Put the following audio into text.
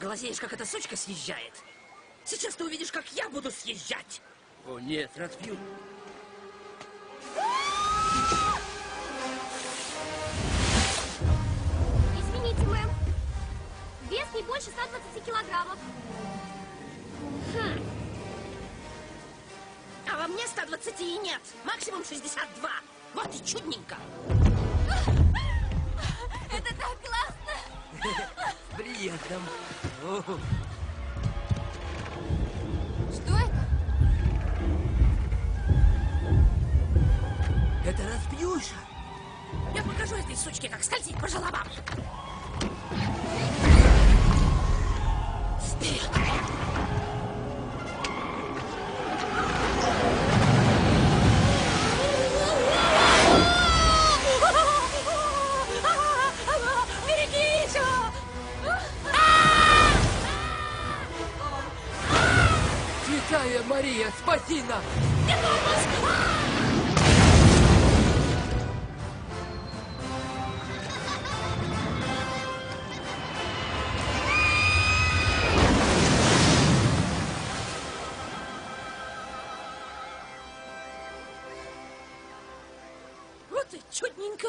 Глазеешь, как эта сучка съезжает? Сейчас ты увидишь, как я буду съезжать. О нет, Ратпью. Извините, мэм. Вес не больше 120 килограммов. А во мне 120 и нет. Максимум 62. Вот и чудненько. Это так классно! С приездом. Что это? Это Ратпьюша. Я покажу этой сучке, как скользить по желобам. Вперед! Берегись! Святая Мария, спаси нас! Вот и чудненько.